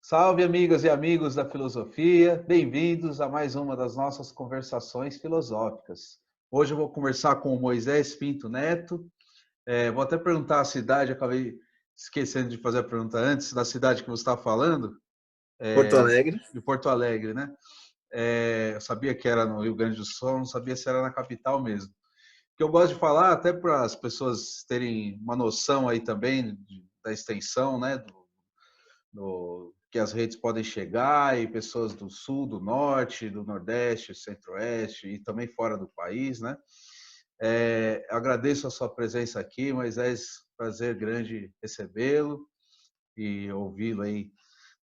Salve, amigas e amigos da filosofia, bem-vindos a mais uma das nossas conversações filosóficas. Hoje eu vou conversar com o Moisés Pinto Neto. Vou até perguntar a cidade, acabei esquecendo de fazer a pergunta antes, da cidade que você está falando, Porto Alegre. de Porto Alegre, né? Eu sabia que era no Rio Grande do Sul, não sabia se era na capital mesmo. O que eu gosto de falar, até para as pessoas terem uma noção aí também da extensão, né, que as redes podem chegar e pessoas do sul, do norte, do nordeste, centro-oeste e também fora do país, né? Agradeço a sua presença aqui, Moisés, prazer grande recebê-lo e ouvi-lo aí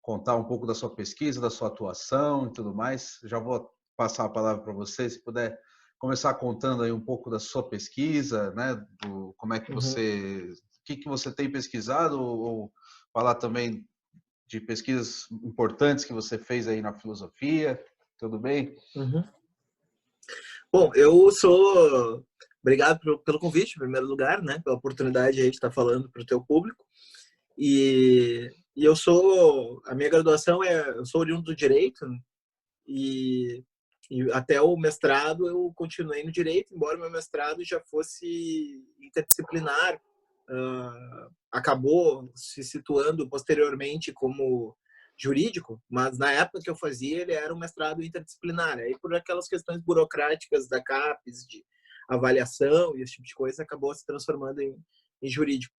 contar um pouco da sua pesquisa, da sua atuação e tudo mais. Já vou passar a palavra para você, se puder começar contando aí um pouco da sua pesquisa, né? Como é que Uhum, você, o que que você tem pesquisado ou falar também de pesquisas importantes que você fez aí na filosofia, tudo bem? uhum. Bom, eu sou... Obrigado pelo convite, em primeiro lugar, né? Pela oportunidade aí de estar falando para o teu público. E eu sou... A minha graduação Eu sou oriundo do Direito, né? e, e até o mestrado eu continuei no Direito, embora meu mestrado já fosse interdisciplinar. Acabou se situando posteriormente como jurídico, mas na época que eu fazia ele era um mestrado interdisciplinar. Aí por aquelas questões burocráticas da CAPES, de avaliação e esse tipo de coisa, acabou se transformando em jurídico.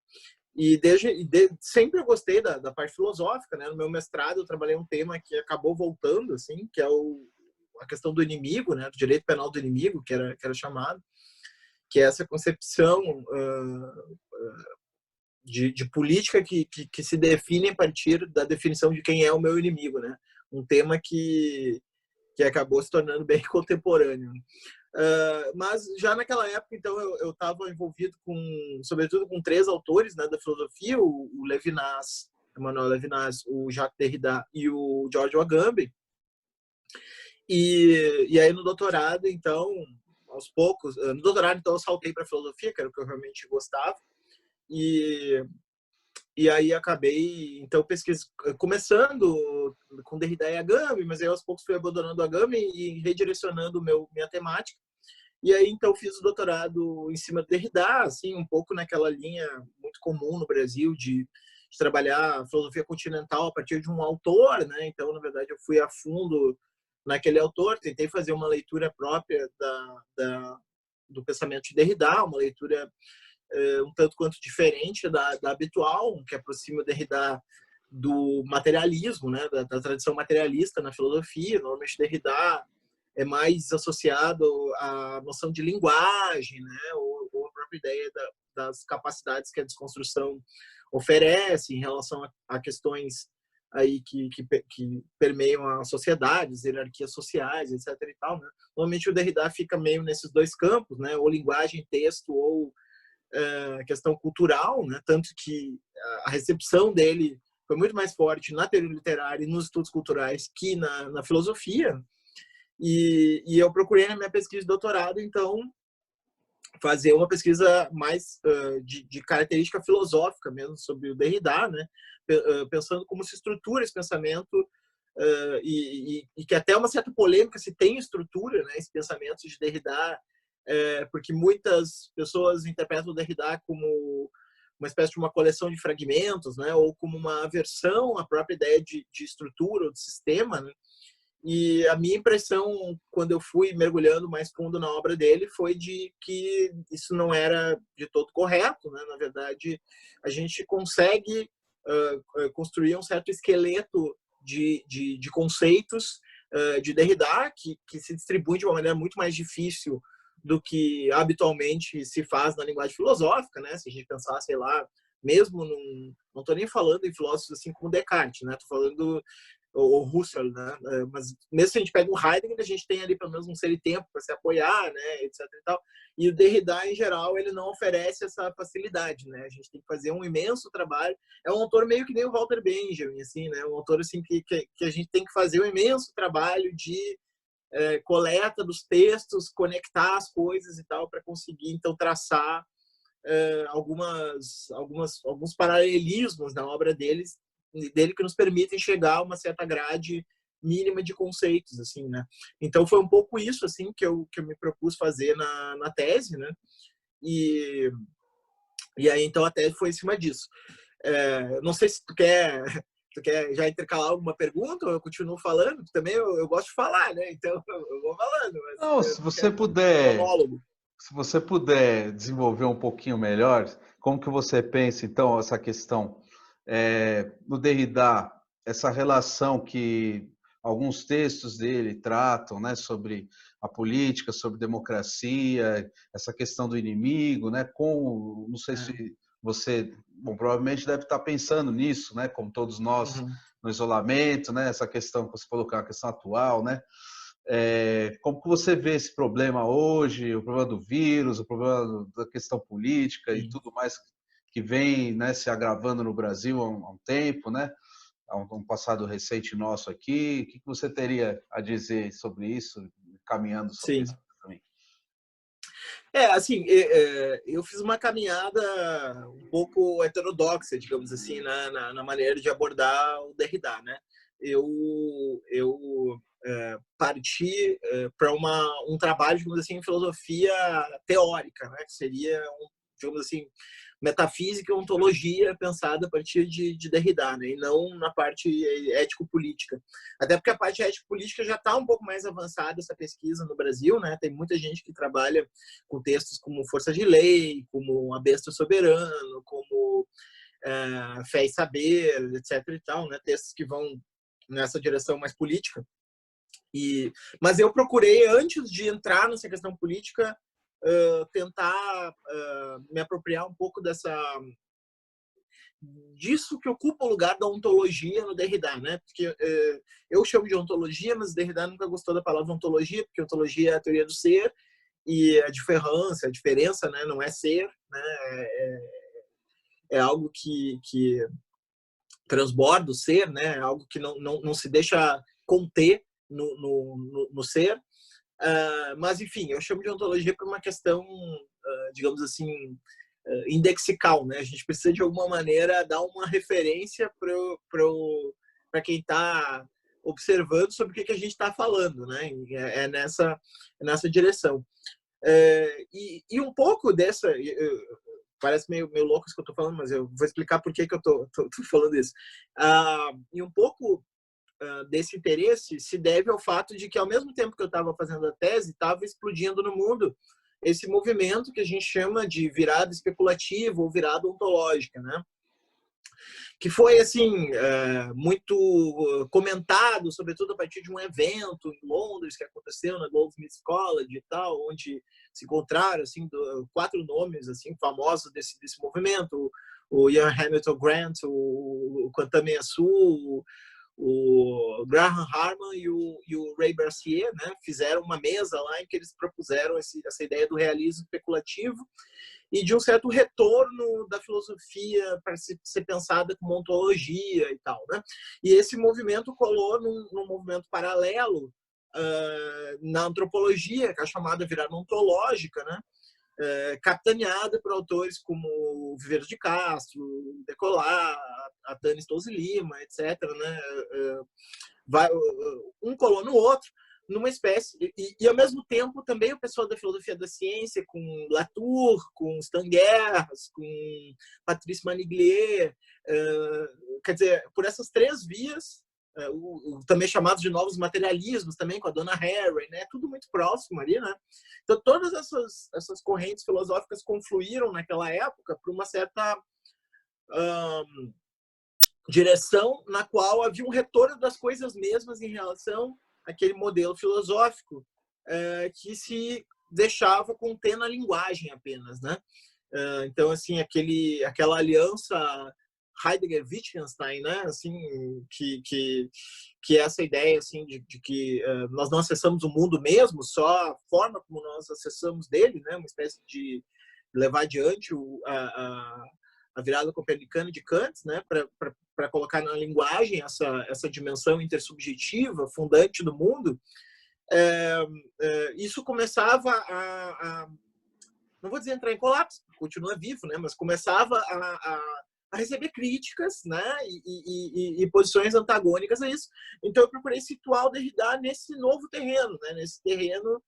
Sempre eu gostei da parte filosófica, né? No meu mestrado eu trabalhei um tema que acabou voltando, assim, que é a questão do inimigo, né? Do direito penal do inimigo, que era chamado, que é essa concepção de política que se define a partir da definição de quem é o meu inimigo, né? Um tema que acabou se tornando bem contemporâneo. Mas já naquela época, então, eu estava envolvido sobretudo com três autores, né, da filosofia: o Levinas, Emmanuel Levinas, o Jacques Derrida e o Giorgio Agamben. E aí no doutorado, então, aos poucos, no doutorado, então, eu saltei para filosofia, que era o que eu realmente gostava. E E aí acabei, então, começando com Derrida e Agamben, mas aí aos poucos fui abandonando Agamben e redirecionando minha temática. E aí, então, fiz o doutorado em cima de Derrida, assim, um pouco naquela linha muito comum no Brasil de trabalhar a filosofia continental a partir de um autor, né? Então, na verdade, eu fui a fundo naquele autor, tentei fazer uma leitura própria do pensamento de Derrida, uma leitura um tanto quanto diferente da habitual, que aproxima o Derrida do materialismo, né, da tradição materialista na filosofia. Normalmente Derrida é mais associado à noção de linguagem, né, ou a própria ideia das capacidades que a desconstrução oferece em relação a questões aí que permeiam a sociedade, as hierarquias sociais, etc. E tal, né? Normalmente o Derrida fica meio nesses dois campos, né, ou linguagem, texto, ou questão cultural, né? Tanto que a recepção dele foi muito mais forte na teoria literária e nos estudos culturais que na filosofia. E eu procurei na minha pesquisa de doutorado, então, fazer uma pesquisa mais de característica filosófica mesmo sobre o Derrida, né? Pensando como se estrutura esse pensamento e que até uma certa polêmica se tem estrutura, né, esse pensamento de Derrida, porque muitas pessoas interpretam o Derrida como uma espécie de uma coleção de fragmentos, né, ou como uma aversão à própria ideia de estrutura ou de sistema, né? E a minha impressão, quando eu fui mergulhando mais fundo na obra dele, foi de que isso não era de todo correto, né? Na verdade, a gente consegue construir um certo esqueleto de conceitos de Derrida que se distribui de uma maneira muito mais difícil do que habitualmente se faz na linguagem filosófica, né? Se a gente pensar, sei lá, mesmo não estou nem falando em filósofos assim como Descartes, né? Estou falando ou Husserl, né? Mas mesmo se a gente pega um Heidegger, a gente tem ali pelo menos um ser e tempo para se apoiar, né? Etc. E tal. E o Derrida, em geral, ele não oferece essa facilidade, né? A gente tem que fazer um imenso trabalho. É um autor meio que nem o Walter Benjamin, assim, né? Um autor assim que a gente tem que fazer um imenso trabalho de coleta dos textos, conectar as coisas e tal, para conseguir então traçar alguns paralelismos na obra deles dele que nos permitem chegar a uma certa grade mínima de conceitos, assim, né? Então foi um pouco isso, assim, que eu me propus fazer na tese, né? E aí, então, a tese foi em cima disso. Não sei se tu quer já intercalar alguma pergunta ou eu continuo falando? Também eu gosto de falar, né? Então eu vou falando, mas Não, eu não quero um monólogo. se você puder desenvolver um pouquinho melhor, como que você pensa, então, essa questão no Derrida, essa relação que alguns textos dele tratam, né, sobre a política, sobre democracia, essa questão do inimigo, né, não sei se você, bom, provavelmente deve estar pensando nisso, né, como todos nós, Uhum. no isolamento, né, essa questão que você falou que é uma questão atual, né, como que você vê esse problema hoje, o problema do vírus, o problema da questão política e Sim. tudo mais que vem, né, se agravando no Brasil há um tempo, né? Há um passado recente nosso aqui. O que você teria a dizer sobre isso, caminhando sobre Sim. isso também? Assim, eu fiz uma caminhada um pouco heterodoxa, digamos assim, na maneira de abordar o Derrida, né? Eu parti para um trabalho, digamos assim, em filosofia teórica, né? Que seria, digamos assim, metafísica e ontologia pensada a partir de Derrida, né? E não na parte ético-política. Até porque a parte ético-política já está um pouco mais avançada, essa pesquisa no Brasil, né? Tem muita gente que trabalha com textos como Força de Lei, como A Besta Soberano, como Fé e Saber, etc. e tal, né? Textos que vão nessa direção mais política. Mas eu procurei, antes de entrar nessa questão política, tentar me apropriar um pouco disso que ocupa o lugar da ontologia no Derrida, né? Porque eu chamo de ontologia, mas Derrida nunca gostou da palavra ontologia, porque ontologia é a teoria do ser e a diferença, né? Não é ser, né? É algo que transborda o ser, né? É algo que não se deixa conter no ser. Mas, enfim, eu chamo de ontologia por uma questão, digamos assim, indexical, né? A gente precisa, de alguma maneira, dar uma referência para quem está observando sobre o que a gente está falando, né? É nessa direção. E um pouco dessa... Parece meio louco isso que eu estou falando, mas eu vou explicar por que eu tô falando isso. E um pouco desse interesse se deve ao fato de que, ao mesmo tempo que eu estava fazendo a tese, estava explodindo no mundo esse movimento que a gente chama de virada especulativa ou virada ontológica, né? Que foi assim muito comentado, sobretudo a partir de um evento em Londres que aconteceu na Goldsmiths College e tal, onde se encontraram assim 4 nomes assim famosos desse movimento: o Ian Hamilton Grant, o Kwantame Asu, o Graham Harman e o Ray Bercier, né, fizeram uma mesa lá em que eles propuseram essa ideia do realismo especulativo e de um certo retorno da filosofia para ser pensada como ontologia e tal, né? E esse movimento colou num movimento paralelo na antropologia, que é a chamada virada ontológica, né? Capitaneada por autores como Viveiros de Castro, Decolar, a Tânia Stolze Lima, etc., né? Um colou no outro, numa espécie... E, ao mesmo tempo, também o pessoal da filosofia da ciência, com Latour, com Stan Gerhs, com Patrice Maniglier, quer dizer, por essas 3 vias, também chamados de novos materialismos, também com a Donna Haraway, né? Tudo muito próximo ali, né? Então, todas essas correntes filosóficas confluíram naquela época para uma certa direção na qual havia um retorno das coisas mesmas em relação àquele modelo filosófico que se deixava conter na linguagem apenas, né? Então, assim, aquela aliança Heidegger-Wittgenstein, né? Assim, que é essa ideia assim de que nós não acessamos o mundo mesmo, só a forma como nós acessamos dele, né? Uma espécie de levar adiante a virada copernicana de Kant, né? Para colocar na linguagem essa dimensão intersubjetiva, fundante do mundo. Isso começava não vou dizer entrar em colapso, continua vivo, né? Mas começava a receber críticas, né, e posições antagônicas a isso. Então eu procurei situar o Derrida nesse novo terreno, né, nesse terreno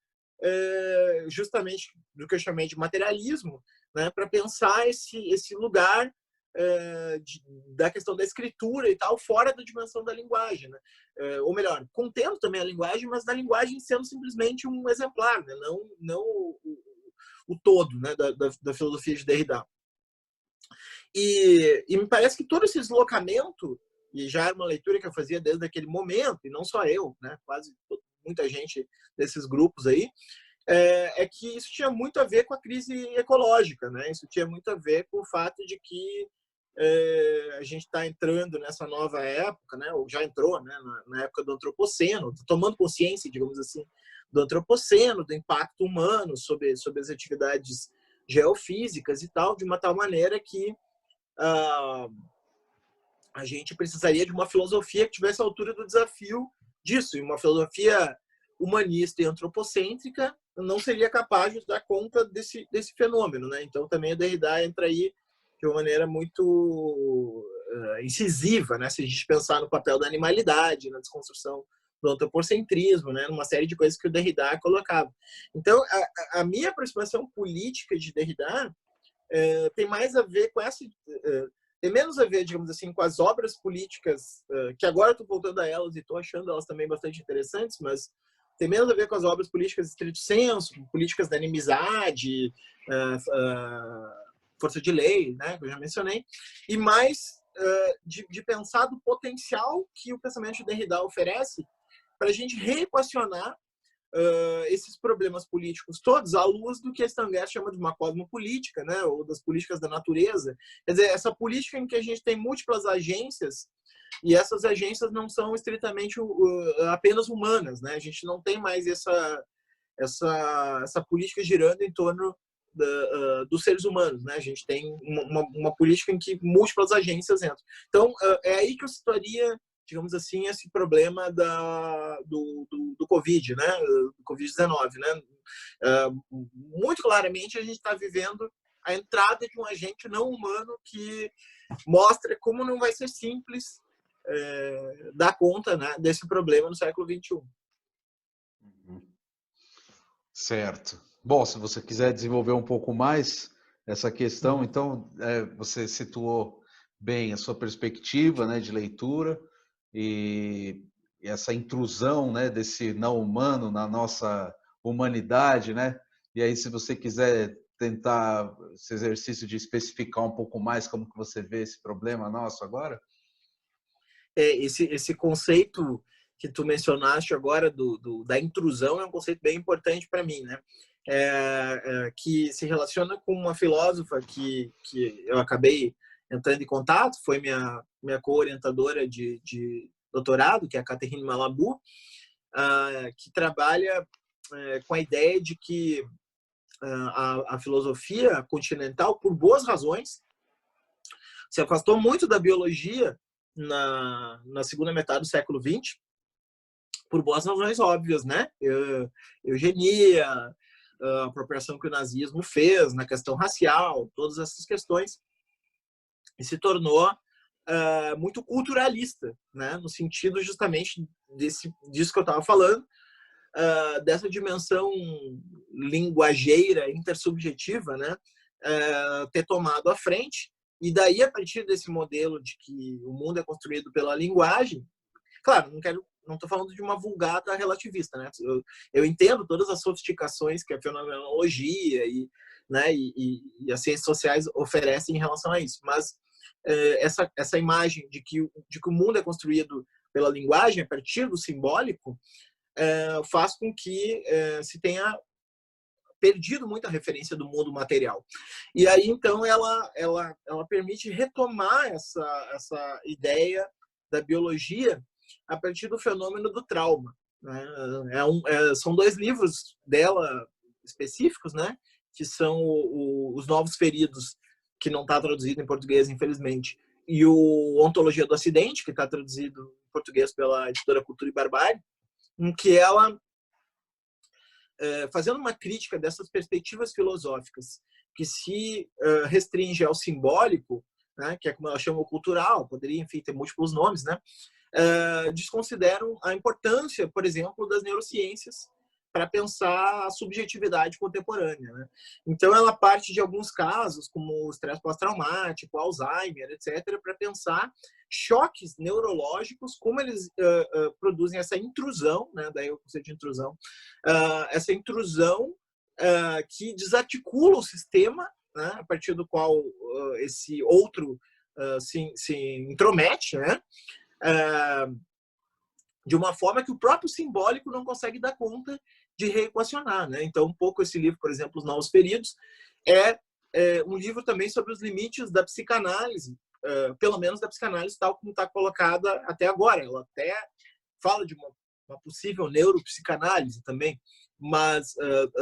justamente do que eu chamei de materialismo, né, para pensar esse lugar da questão da escritura e tal, fora da dimensão da linguagem, né? Ou melhor, contendo também a linguagem, mas da linguagem sendo simplesmente um exemplar, né? Não o todo, né, da filosofia de Derrida. E me parece que todo esse deslocamento, e já era uma leitura que eu fazia desde aquele momento, e não só eu, né, quase muita gente desses grupos aí, que isso tinha muito a ver com a crise ecológica, né? Isso tinha muito a ver com o fato de que a gente está entrando nessa nova época, né? Ou já entrou, né? Na época do antropoceno, tomando consciência, digamos assim, do antropoceno, do impacto humano sobre as atividades geofísicas e tal, de uma tal maneira que a gente precisaria de uma filosofia que tivesse a altura do desafio disso, e uma filosofia humanista e antropocêntrica não seria capaz de dar conta desse fenômeno, né? Então também o Derrida entra aí de uma maneira muito incisiva, né? Se a gente pensar no papel da animalidade, na desconstrução do antropocentrismo, né? Numa série de coisas que o Derrida colocava. Então a minha aproximação política de Derrida tem mais a ver com essa tem menos a ver, digamos assim, com as obras políticas, que agora eu estou voltando a elas e estou achando elas também bastante interessantes, mas tem menos a ver com as obras políticas estrito senso, políticas da inimizade, força de lei, né, que eu já mencionei, e mais de pensar do potencial que o pensamento de Derrida oferece para a gente reequacionar esses problemas políticos todos à luz do que Stanger chama de uma cosmopolítica, né, ou das políticas da natureza. Quer dizer, essa política em que a gente tem múltiplas agências e essas agências não são estritamente apenas humanas, né? A gente não tem mais essa política girando em torno dos seres humanos, né? A gente tem uma política em que múltiplas agências entram. Então, é aí que eu situaria, digamos assim, esse problema do Covid, né? Do Covid-19, né? Muito claramente a gente está vivendo a entrada de um agente não humano que mostra como não vai ser simples dar conta, né, desse problema no século XXI. Certo. Bom, se você quiser desenvolver um pouco mais essa questão, então você situou bem a sua perspectiva, né, de leitura e essa intrusão, né, desse não humano na nossa humanidade, né? E aí, se você quiser tentar esse exercício de especificar um pouco mais como que você vê esse problema nosso agora? Esse conceito que tu mencionaste agora da intrusão é um conceito bem importante para mim, né? Que se relaciona com uma filósofa que eu acabei entrando em contato, foi minha co-orientadora de doutorado, que é a Catherine Malabou, que trabalha com a ideia de que a filosofia continental, por boas razões, se afastou muito da biologia na segunda metade do século XX, por boas razões óbvias, né? Eugenia, a apropriação que o nazismo fez na questão racial, todas essas questões, e se tornou muito culturalista, né? No sentido justamente disso que eu estava falando, dessa dimensão linguageira, intersubjetiva, né? Ter tomado a frente. E daí, a partir desse modelo de que o mundo é construído pela linguagem, claro, não estou falando de uma vulgata relativista, né? Eu entendo todas as sofisticações que a fenomenologia né, e as ciências sociais oferecem em relação a isso, mas essa imagem de que o mundo é construído pela linguagem, a partir do simbólico, faz com que se tenha perdido muita referência do mundo material. E aí, então, ela permite retomar essa ideia da biologia a partir do fenômeno do trauma, né? São 2 livros dela específicos, né? Que são os Novos Feridos, que não está traduzido em português, infelizmente, e o Ontologia do Acidente, que está traduzido em português pela editora Cultura e Barbárie, em que ela, fazendo uma crítica dessas perspectivas filosóficas que se restringe ao simbólico, né, que é como ela chama o cultural, poderia, enfim, ter múltiplos nomes, né, desconsideram a importância, por exemplo, das neurociências para pensar a subjetividade contemporânea, né? Então, ela parte de alguns casos, como o estresse pós-traumático, Alzheimer, etc., para pensar choques neurológicos, como eles produzem essa intrusão, né? Daí o conceito de intrusão, essa intrusão que desarticula o sistema, né? A partir do qual esse outro se intromete, né? De uma forma que o próprio simbólico não consegue dar conta de reequacionar, né? Então, um pouco esse livro, por exemplo, Os Novos Períodos, é um livro também sobre os limites da psicanálise, pelo menos da psicanálise tal como está colocada até agora. Ela até fala de uma possível neuropsicanálise também, mas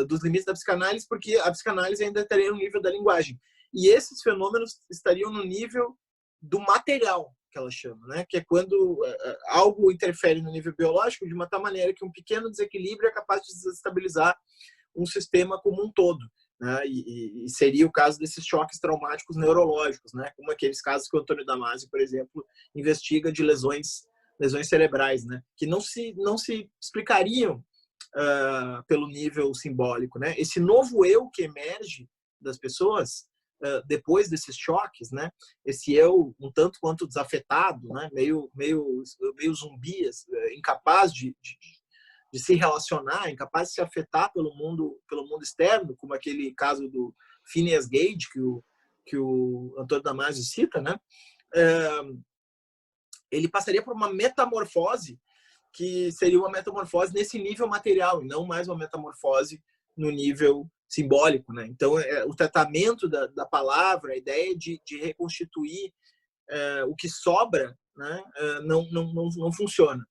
dos limites da psicanálise, porque a psicanálise ainda estaria no nível da linguagem. E esses fenômenos estariam no nível do material, que ela chama, né? Que é quando algo interfere no nível biológico de uma tal maneira que um pequeno desequilíbrio é capaz de desestabilizar um sistema como um todo, né? E seria o caso desses choques traumáticos neurológicos, né? Como aqueles casos que o Antônio Damasio, por exemplo, investiga de lesões cerebrais, né? Que não se explicariam pelo nível simbólico, né? Esse novo eu que emerge das pessoas depois desses choques, né? Esse eu um tanto quanto desafetado, né? Meio zumbi, incapaz de se relacionar, incapaz de se afetar pelo mundo externo, como aquele caso do Phineas Gage que o Antônio Damasio cita, né? Ele passaria por uma metamorfose que seria uma metamorfose nesse nível material e não mais uma metamorfose no nível simbólico, né? Então, o tratamento da palavra, a ideia de reconstituir o que sobra, né? Não funciona.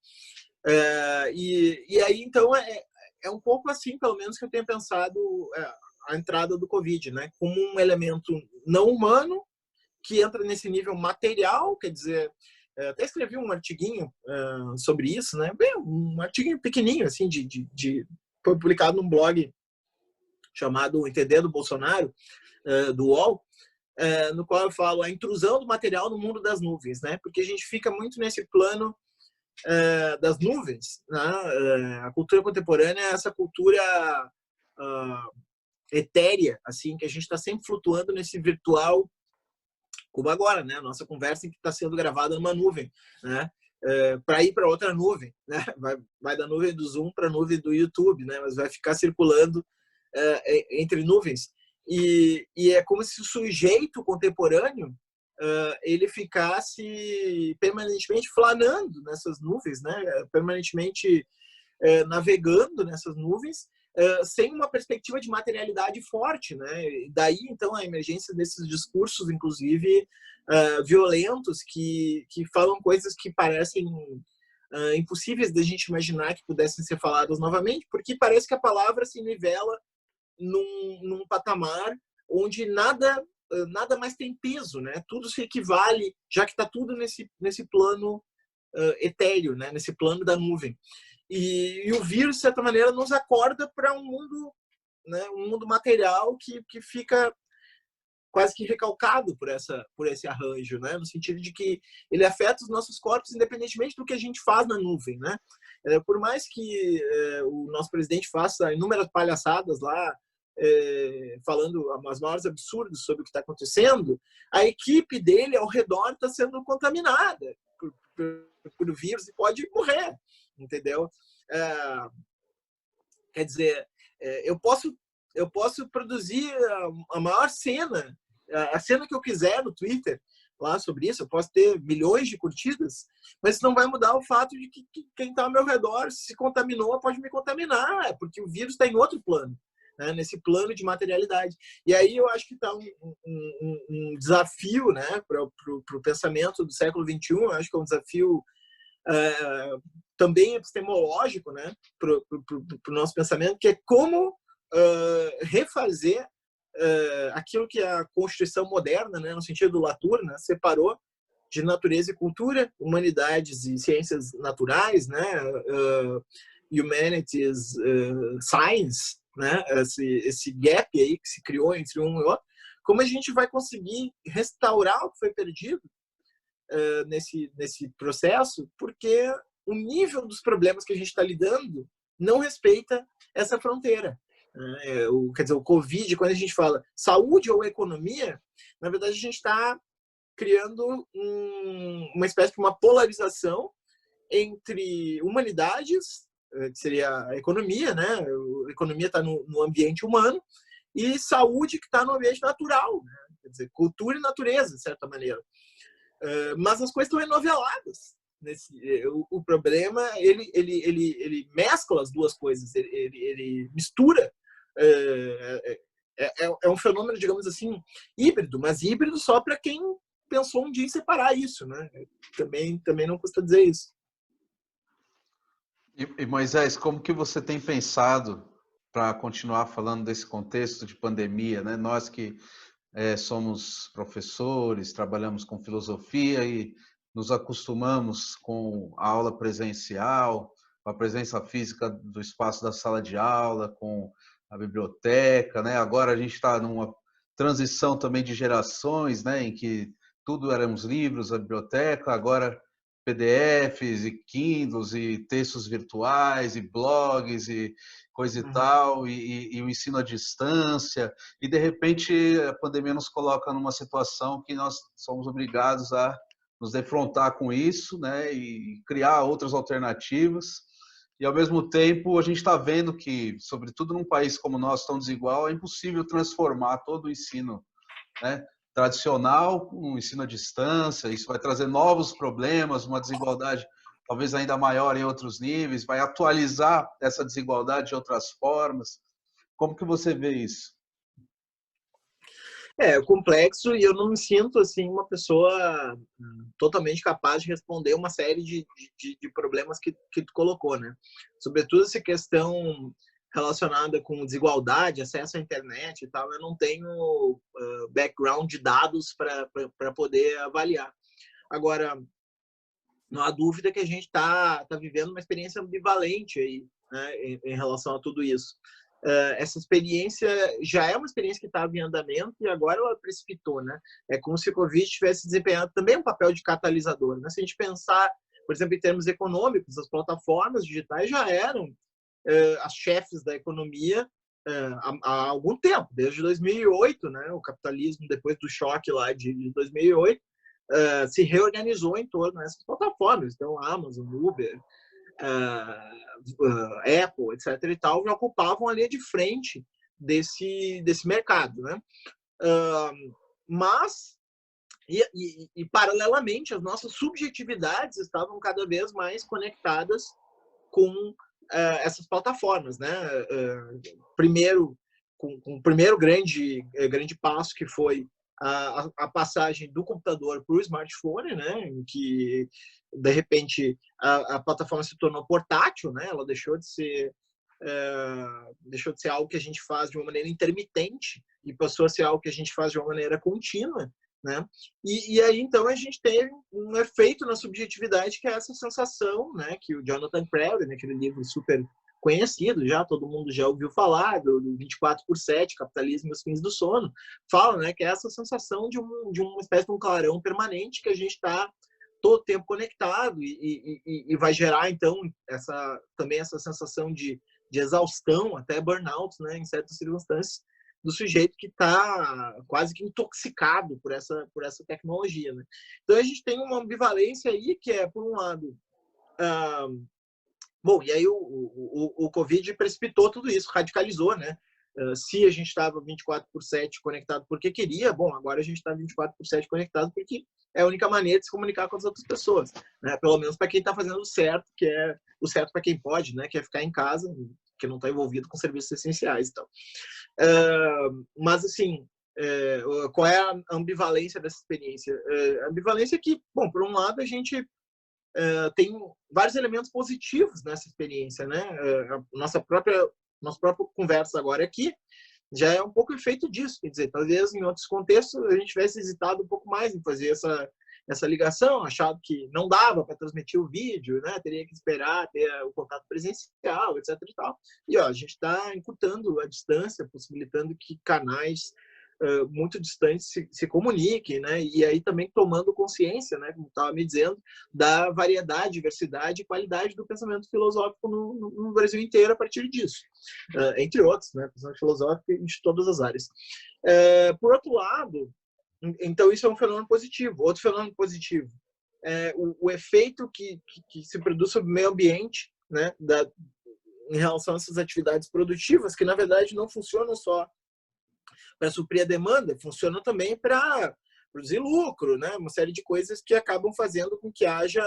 E aí, então, é um pouco assim, pelo menos, que eu tenho pensado a entrada do Covid, né? Como um elemento não humano que entra nesse nível material, quer dizer, até escrevi um artiguinho sobre isso, né? Bem, um artiguinho pequenininho, assim, foi publicado num blog chamado Entendendo Bolsonaro, do UOL, no qual eu falo a intrusão do material no mundo das nuvens, né? Porque a gente fica muito nesse plano das nuvens, né? A cultura contemporânea é essa cultura etérea, assim, que a gente está sempre flutuando nesse virtual, como agora, né? Nossa conversa que está sendo gravada numa nuvem, né? Para ir para outra nuvem, né? Vai da nuvem do Zoom para a nuvem do YouTube, né? Mas vai ficar circulando entre nuvens. E é como se o sujeito contemporâneo ele ficasse permanentemente flanando nessas nuvens, né? Permanentemente navegando nessas nuvens, sem uma perspectiva de materialidade forte, né? Daí, então, a emergência desses discursos, inclusive, violentos, que falam coisas que parecem impossíveis da gente imaginar que pudessem ser faladas novamente, porque parece que a palavra se nivela num patamar onde nada mais tem peso, né? Tudo se equivale, já que está tudo nesse plano etéreo, né? Nesse plano da nuvem. E o vírus, de certa maneira, nos acorda para um mundo, né? Um mundo material que fica quase que recalcado por esse arranjo, né? No sentido de que ele afeta os nossos corpos independentemente do que a gente faz na nuvem, né? Por mais que o nosso presidente faça inúmeras palhaçadas lá, falando os maiores absurdos sobre o que está acontecendo, a equipe dele ao redor está sendo contaminada por vírus e pode morrer, entendeu? Quer dizer, eu posso produzir a maior cena, a cena que eu quiser no Twitter lá sobre isso, eu posso ter milhões de curtidas, mas isso não vai mudar o fato de que quem está ao meu redor se contaminou pode me contaminar, porque o vírus está em outro plano, né, nesse plano de materialidade. E aí eu acho que está um desafio, né, para o pensamento do século XXI, eu acho que é um desafio também epistemológico, né, para o nosso pensamento, que é como refazer aquilo que a Constituição moderna, né, no sentido do Latour, né, separou de natureza e cultura, humanidades e ciências naturais, né, humanities, science, né, esse gap aí que se criou entre um e outro, como a gente vai conseguir restaurar o que foi perdido nesse processo, porque o nível dos problemas que a gente está lidando não respeita essa fronteira. Quer dizer, o Covid, quando a gente fala saúde ou economia, na verdade a gente está criando uma espécie de uma polarização entre humanidades, que seria a economia, né? A economia está no ambiente humano, e saúde que está no ambiente natural, né? Quer dizer, cultura e natureza, de certa maneira. Mas as coisas estão enoveladas. O problema, ele mescla as duas coisas, ele mistura. É um fenômeno, digamos assim, híbrido, mas híbrido só para quem pensou um dia em separar isso, né? Também não custa dizer isso. E Moisés, como que você tem pensado para continuar falando desse contexto de pandemia, né? Nós que somos professores, trabalhamos com filosofia e nos acostumamos com a aula presencial, com a presença física do espaço da sala de aula, com a biblioteca, né? Agora a gente está numa transição também de gerações, né? Em que tudo eram os livros, a biblioteca, agora PDFs e Kindles e textos virtuais e blogs e coisa e tal, e o ensino à distância, e de repente a pandemia nos coloca numa situação que nós somos obrigados a nos defrontar com isso, né, e criar outras alternativas. E ao mesmo tempo a gente está vendo que, sobretudo num país como o nosso tão desigual, é impossível transformar todo o ensino, né, tradicional com o ensino à distância. Isso vai trazer novos problemas, uma desigualdade talvez ainda maior em outros níveis, vai atualizar essa desigualdade de outras formas. Como que você vê isso? É complexo, e eu não me sinto assim uma pessoa totalmente capaz de responder uma série de problemas que tu colocou, né? Sobretudo essa questão relacionada com desigualdade, acesso à internet e tal, eu não tenho background de dados para poder avaliar. Agora, não há dúvida que a gente está vivendo uma experiência ambivalente aí, né, em relação a tudo isso. Essa experiência já é uma experiência que estava em andamento e agora ela precipitou, né? É como se o Covid tivesse desempenhado também um papel de catalisador, né? Se a gente pensar, por exemplo, em termos econômicos, as plataformas digitais já eram as chefes da economia há algum tempo, desde 2008, né? O capitalismo, depois do choque lá de 2008, se reorganizou em torno dessas plataformas. Então, Amazon, Uber, Apple, etc. e tal, já ocupavam a linha de frente desse mercado, né? Mas, paralelamente, as nossas subjetividades estavam cada vez mais conectadas com essas plataformas, né? Primeiro, com o primeiro grande passo que foi a passagem do computador para o smartphone, né? Em que de repente a plataforma se tornou portátil, né? Ela deixou de ser algo que a gente faz de uma maneira intermitente e passou a ser algo que a gente faz de uma maneira contínua, né? E aí então a gente tem um efeito na subjetividade que é essa sensação, né? Que o Jonathan Crowley, naquele livro super conhecido já, todo mundo já ouviu falar do 24/7, Capitalismo e os Fins do Sono, fala, né? Que é essa sensação de uma espécie de um clarão permanente que a gente está todo tempo conectado e vai gerar então também essa sensação de exaustão, até burnout, né? Em certas circunstâncias, do sujeito que está quase que intoxicado por essa tecnologia, né? Então a gente tem uma ambivalência aí que é, por um lado, bom, e aí o Covid precipitou tudo isso, radicalizou, né? Se a gente estava 24/7 conectado porque queria, bom, agora a gente está 24/7 conectado porque é a única maneira de se comunicar com as outras pessoas, né? Pelo menos para quem está fazendo o certo, que é o certo para quem pode, né? Que é ficar em casa, que não está envolvido com serviços essenciais e tal. Mas, assim, qual é a ambivalência dessa experiência? A ambivalência é que, bom, por um lado, a gente tem vários elementos positivos nessa experiência, né? Nossa própria conversa agora aqui já é um pouco efeito disso, quer dizer, talvez em outros contextos a gente tivesse hesitado um pouco mais em fazer essa ligação, achado que não dava para transmitir o vídeo, né? Teria que esperar ter o contato presencial, etc. E tal. E ó, a gente está encurtando a distância, possibilitando que canais muito distantes se comuniquem, né? E aí também tomando consciência, né, como estava me dizendo, da variedade, diversidade e qualidade do pensamento filosófico no Brasil inteiro a partir disso, entre outros, né, pensamento filosófico de todas as áreas. Por outro lado, então isso é um fenômeno positivo. Outro fenômeno positivo é o efeito que se produz sobre o meio ambiente, né, em relação a essas atividades produtivas, que na verdade não funcionam só para suprir a demanda, funcionam também para produzir lucro, né? Uma série de coisas que acabam fazendo com que haja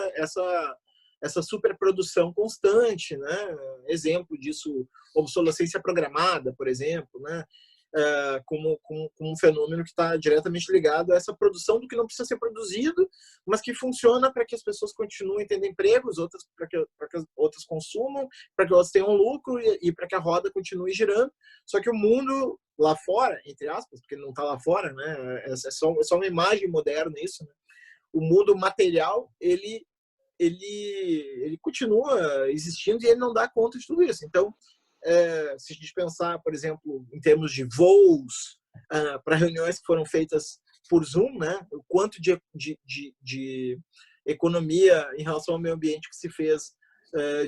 essa superprodução constante, né? Exemplo disso, obsolescência programada, por exemplo, né? Como um fenômeno que está diretamente ligado a essa produção do que não precisa ser produzido, mas que funciona para que as pessoas continuem tendo empregos, para que outras consumam, para que elas tenham lucro e para que a roda continue girando. Só que o mundo lá fora, entre aspas, porque não está lá fora, né? É só uma imagem moderna isso, né? O mundo material, ele continua existindo e ele não dá conta de tudo isso. Então, se a gente pensar, por exemplo, em termos de voos para reuniões que foram feitas por Zoom, né, o quanto de economia em relação ao meio ambiente que se fez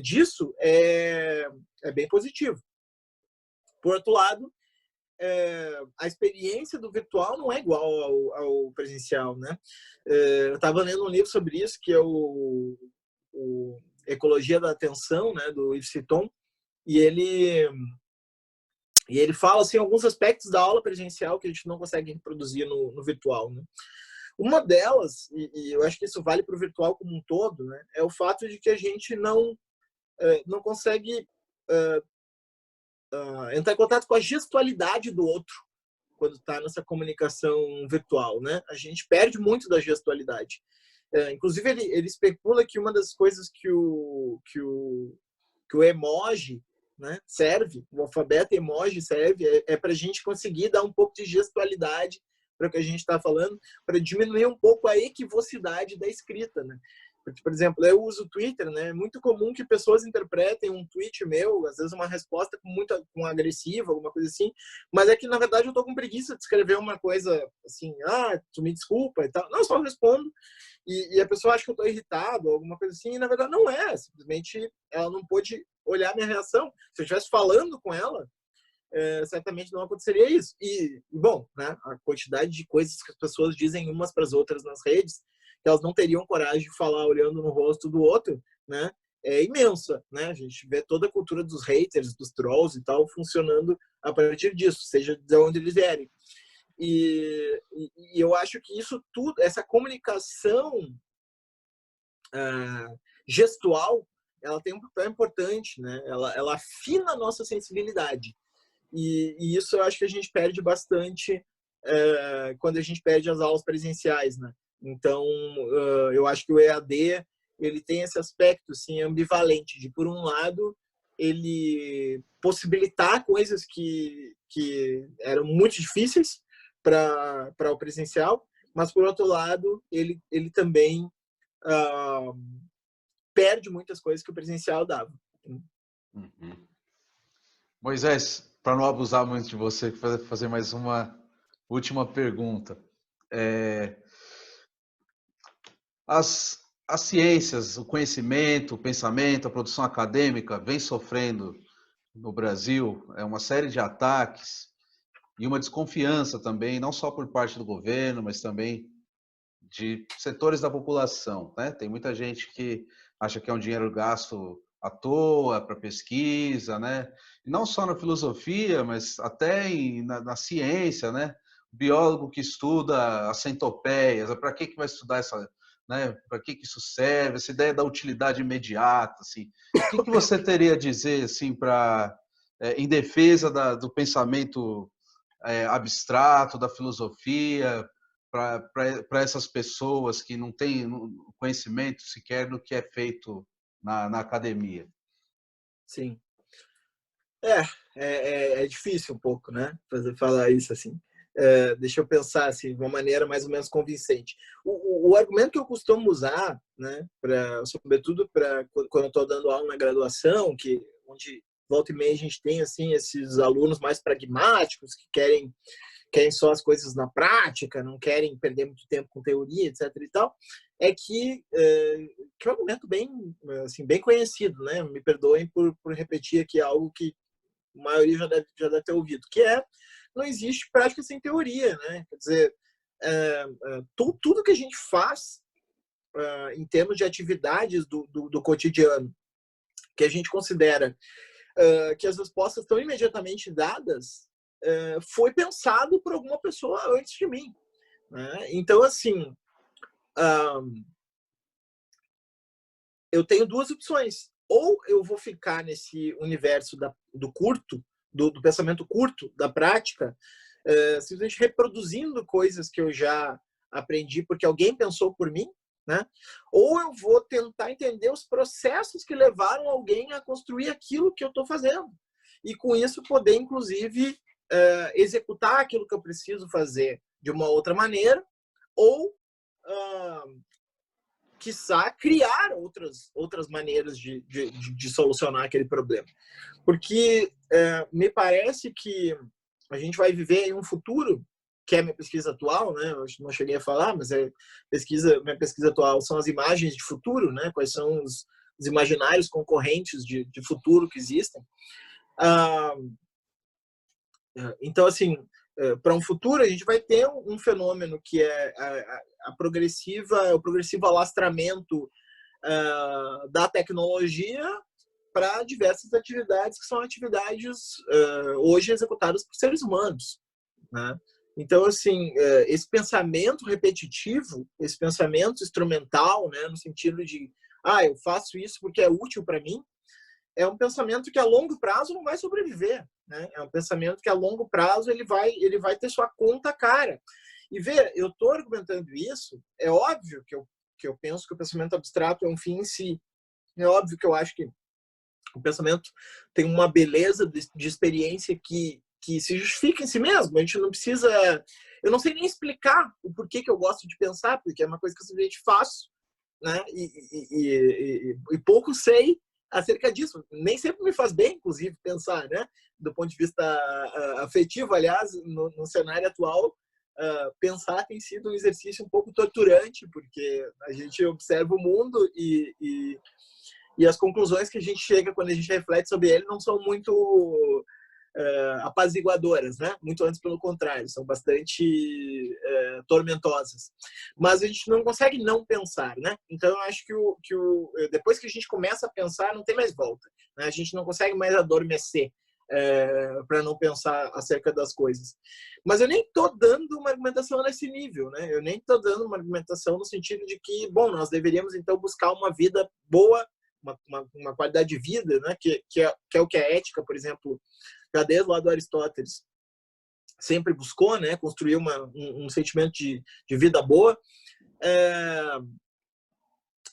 disso é bem positivo. Por outro lado, a experiência do virtual não é igual ao presencial, né? Eu estava lendo um livro sobre isso, que é o Ecologia da Atenção, né, do Yves Citon, e ele fala assim alguns aspectos da aula presencial que a gente não consegue reproduzir no virtual, né? Uma delas, e eu acho que isso vale para o virtual como um todo, né, é o fato de que a gente não consegue entrar em contato com a gestualidade do outro quando está nessa comunicação virtual, né? A gente perde muito da gestualidade. Inclusive, ele especula que uma das coisas que o emoji, né, serve, o alfabeto emoji serve, para a gente conseguir dar um pouco de gestualidade para o que a gente está falando, para diminuir um pouco a equivocidade da escrita, né? Porque, por exemplo, eu uso o Twitter, né? É muito comum que pessoas interpretem um tweet meu, às vezes uma resposta com agressiva, alguma coisa assim, mas é que, na verdade, eu tô com preguiça de escrever uma coisa assim, tu me desculpa e tal. Não, eu só respondo e a pessoa acha que eu tô irritado, alguma coisa assim, e na verdade não é. Simplesmente ela não pôde olhar a minha reação. Se eu estivesse falando com ela, certamente não aconteceria isso. E, bom, né, a quantidade de coisas que as pessoas dizem umas para as outras nas redes, que elas não teriam coragem de falar olhando no rosto do outro, né, é imensa, né? A gente vê toda a cultura dos haters, dos trolls e tal, funcionando a partir disso, seja de onde eles vierem. E eu acho que isso tudo, essa comunicação gestual, ela tem um papel importante, né? Ela afina a nossa sensibilidade. E isso eu acho que a gente perde bastante quando a gente perde as aulas presenciais, né? Então, eu acho que o EAD ele tem esse aspecto assim, ambivalente, de, por um lado, ele possibilitar coisas que eram muito difíceis para o presencial, mas, por outro lado, ele também perde muitas coisas que o presencial dava. Uhum. Moisés, para não abusar muito de você, fazer mais uma última pergunta. As ciências, o conhecimento, o pensamento, a produção acadêmica vem sofrendo no Brasil uma série de ataques e uma desconfiança também, não só por parte do governo, mas também de setores da população, né? Tem muita gente que acha que é um dinheiro gasto à toa para pesquisa, né? E não só na filosofia, mas até na ciência, né? O biólogo que estuda as centopeias, para que vai estudar essa, né? Para que isso serve? Essa ideia da utilidade imediata, assim. O que você teria a dizer, assim, em defesa do pensamento abstrato, da filosofia, para essas pessoas que não têm conhecimento sequer do que é feito na academia? Sim. É difícil um pouco, né? Falar isso assim. Deixa eu pensar assim, de uma maneira mais ou menos convincente. O argumento que eu costumo usar, né, sobretudo quando eu estou dando aula na graduação, onde volta e meia a gente tem assim esses alunos mais pragmáticos que querem só as coisas na prática, não querem perder muito tempo com teoria, etc. e tal, é que é um argumento bem, assim, bem conhecido, né? Me perdoem por repetir aqui algo que a maioria já deve ter ouvido, que não existe prática sem teoria, né? Quer dizer, tudo que a gente faz em termos de atividades do cotidiano, que a gente considera que as respostas estão imediatamente dadas, foi pensado por alguma pessoa antes de mim, né? Então, assim, eu tenho duas opções. Ou eu vou ficar nesse universo do curto, do pensamento curto, da prática, simplesmente reproduzindo coisas que eu já aprendi porque alguém pensou por mim, né? Ou eu vou tentar entender os processos que levaram alguém a construir aquilo que eu estou fazendo. E com isso poder, inclusive, executar aquilo que eu preciso fazer de uma outra maneira, ou quiçá criar outras maneiras de solucionar aquele problema. Porque me parece que a gente vai viver em um futuro, que é a minha pesquisa atual, né? Eu não cheguei a falar, mas minha pesquisa atual são as imagens de futuro, né? Quais são os imaginários concorrentes de futuro que existem. Então, assim, para um futuro, a gente vai ter um fenômeno que é o progressivo alastramento da tecnologia para diversas atividades que são atividades hoje executadas por seres humanos, né? Então, assim, esse pensamento repetitivo, esse pensamento instrumental, né, no sentido de eu faço isso porque é útil para mim, é um pensamento que a longo prazo não vai sobreviver, né? É um pensamento que a longo prazo ele vai ter sua conta cara. E vê, eu estou argumentando isso, é óbvio que eu penso que o pensamento abstrato é um fim em si. É óbvio que eu acho que o pensamento tem uma beleza de experiência que se justifica em si mesmo. A gente não precisa... Eu não sei nem explicar o porquê que eu gosto de pensar, porque é uma coisa que eu simplesmente faço, né? E pouco sei acerca disso. Nem sempre me faz bem, inclusive, pensar, né? Do ponto de vista afetivo, aliás, no cenário atual, pensar tem sido um exercício um pouco torturante, porque a gente observa o mundo e as conclusões que a gente chega quando a gente reflete sobre ele não são muito apaziguadoras, né? Muito antes, pelo contrário, são bastante tormentosas. Mas a gente não consegue não pensar, né? Então, eu acho que depois que a gente começa a pensar, não tem mais volta, né? A gente não consegue mais adormecer para não pensar acerca das coisas. Mas eu nem estou dando uma argumentação nesse nível, né? Eu nem estou dando uma argumentação no sentido de que, bom, nós deveríamos, então, buscar uma vida boa, uma qualidade de vida, né? Que é o que a ética, por exemplo, já desde lá do Aristóteles, sempre buscou, né? Construir um sentimento de vida boa.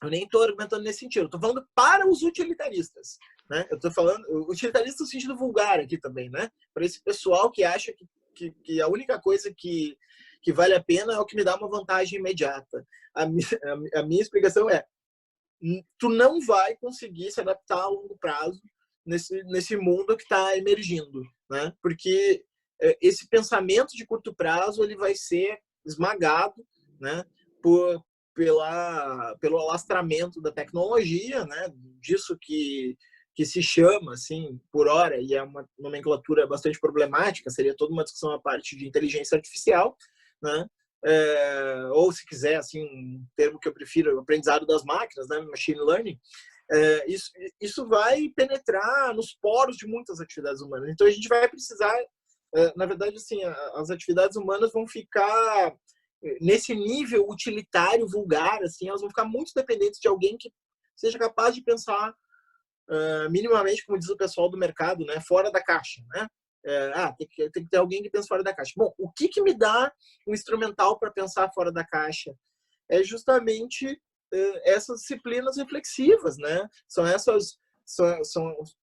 Eu nem estou argumentando nesse sentido. Estou falando para os utilitaristas, né? Eu estou falando utilitarista no sentido vulgar aqui também, né? Para esse pessoal que acha que a única coisa que vale a pena é o que me dá uma vantagem imediata. A minha explicação é: tu não vai conseguir se adaptar a longo prazo nesse mundo que está emergindo, né? Porque esse pensamento de curto prazo ele vai ser esmagado, né? Pelo alastramento da tecnologia, né? Disso que se chama, assim, por hora, e é uma nomenclatura bastante problemática, seria toda uma discussão à parte de inteligência artificial, né? Ou, se quiser, assim, um termo que eu prefiro, aprendizado das máquinas, né? Machine learning. Isso vai penetrar nos poros de muitas atividades humanas. Então, a gente vai precisar, na verdade, assim, as atividades humanas vão ficar nesse nível utilitário, vulgar, assim, elas vão ficar muito dependentes de alguém que seja capaz de pensar minimamente, como diz o pessoal do mercado, né, fora da caixa, né? Tem que ter alguém que pense fora da caixa. Bom, o que me dá um instrumental para pensar fora da caixa? É justamente essas disciplinas reflexivas, né?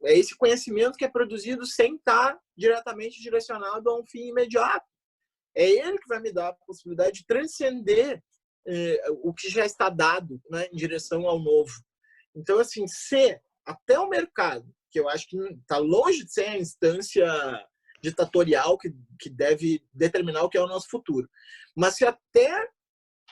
É esse conhecimento que é produzido sem estar diretamente direcionado a um fim imediato. É ele que vai me dar a possibilidade de transcender o que já está dado, né, em direção ao novo. Então, assim, se até o mercado, que eu acho que está longe de ser a instância ditatorial que deve determinar o que é o nosso futuro. Mas se até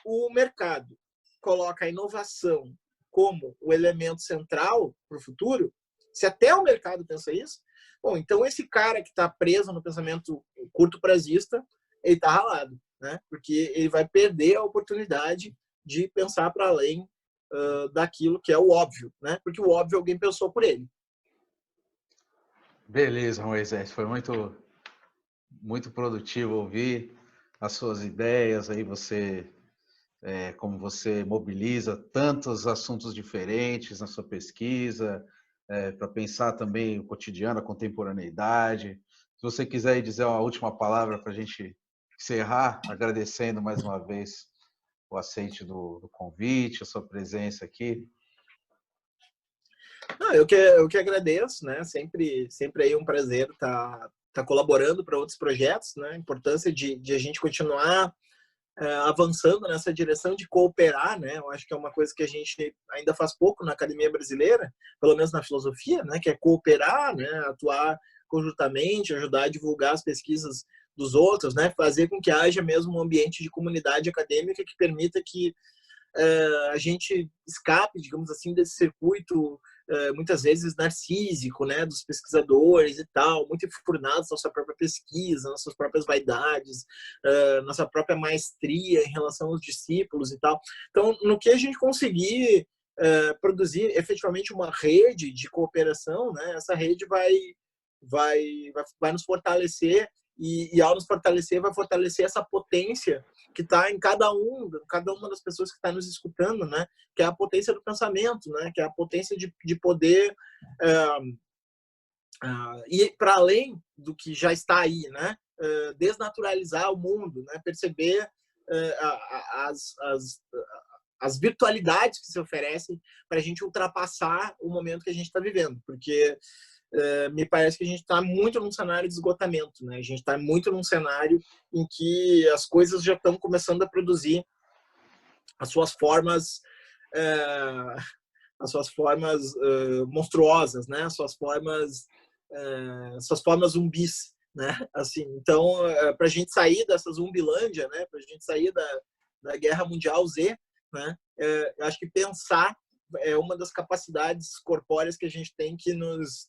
o mercado coloca a inovação como o elemento central para o futuro, se até o mercado pensa isso, bom, então esse cara que está preso no pensamento curto prazista, ele está ralado, né? Porque ele vai perder a oportunidade de pensar para além daquilo que é o óbvio, né? Porque o óbvio alguém pensou por ele. Beleza, Moisés, foi muito produtivo ouvir as suas ideias, aí como você mobiliza tantos assuntos diferentes na sua pesquisa, para pensar também o cotidiano, a contemporaneidade. Se você quiser dizer uma última palavra para a gente encerrar, agradecendo mais uma vez o aceite do convite, a sua presença aqui. Não, eu que agradeço, né? Sempre aí é um prazer tá colaborando para outros projetos, né? A importância de a gente continuar avançando nessa direção de cooperar, né? Eu acho que é uma coisa que a gente ainda faz pouco na academia brasileira, pelo menos na filosofia, né? Que é cooperar, né? Atuar conjuntamente, ajudar a divulgar as pesquisas dos outros, né? Fazer com que haja mesmo um ambiente de comunidade acadêmica que permita que a gente escape, digamos assim, desse circuito muitas vezes narcísico, né, dos pesquisadores e tal, muito enfurnados na sua própria pesquisa, nas suas próprias vaidades, na sua própria maestria em relação aos discípulos e tal. Então, no que a gente conseguir produzir efetivamente uma rede de cooperação, né, essa rede vai nos fortalecer e ao nos fortalecer, vai fortalecer essa potência que está em cada uma das pessoas que está nos escutando, né? Que é a potência do pensamento, né? Que é a potência de poder ir para além do que já está aí, né? Desnaturalizar o mundo, né? Perceber as virtualidades que se oferecem para a gente ultrapassar o momento que a gente está vivendo, porque me parece que a gente está muito num cenário de esgotamento, né? A gente está muito num cenário em que as coisas já estão começando a produzir as suas formas monstruosas, né? As suas formas zumbis, né? Assim, então, para a gente sair dessa zumbilândia, né? Para a gente sair da Guerra Mundial Z, né? Acho que pensar é uma das capacidades corpóreas que a gente tem que nos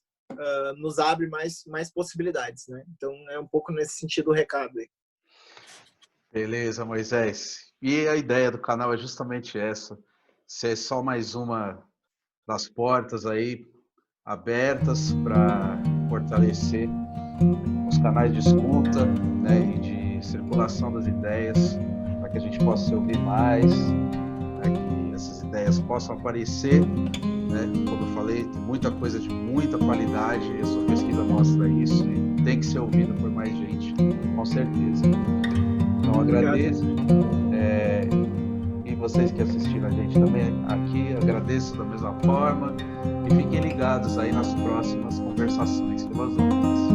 abre mais possibilidades, né? Então é um pouco nesse sentido o recado aí. Beleza, Moisés. E a ideia do canal é justamente essa, ser só mais uma das portas aí abertas para fortalecer os canais de escuta, né, e de circulação das ideias, para que a gente possa se ouvir mais, né, que essas ideias possam aparecer, né? Como eu falei, tem muita coisa de muita qualidade, a sua pesquisa mostra isso e tem que ser ouvido por mais gente, com certeza. Então agradeço, e vocês que assistiram a gente também aqui, agradeço da mesma forma e fiquem ligados aí nas próximas conversações filosóficas.